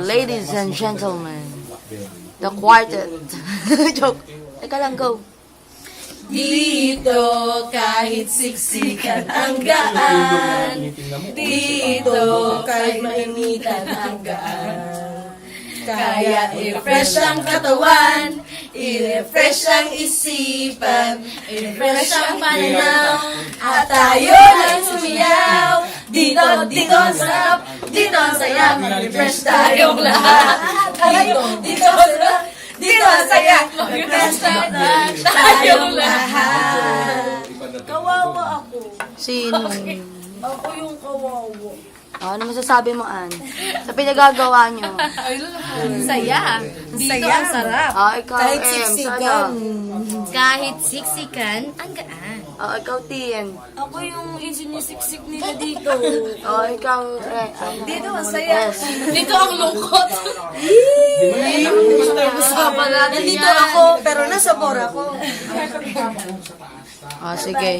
ladies and gentlemen, the quartet. Joke. Teka lang, go. Dito kahit siksikan ang gaan, dito kahit mainitan ang gaan. Kaya i-refresh ang katawan, i-refresh ang isipan, i-refresh ang pananaw, at tayo nang sumiyaw. Dito ang sarap, dito ang saya, mag-refresh tayong lahat. Dito ang sarap, dito ang saya, mag-refresh tayong lahat. Kawawa ako. Sino? Ako yung kawawa. Ano masasabi mo, Ann? Sa pinagagawa nyo? Saya. Dito ang sarap. Ikaw, Kahit Em. siksikan. Kahit siksikan, ang gaan. Ikaw, Tien. Ako yung isinisiksik nila dito. Ikaw, Dito ang saya. Yes. Dito ang lungkot. Usapan natin. Nandito ako, pero nasa bora ako. Sige.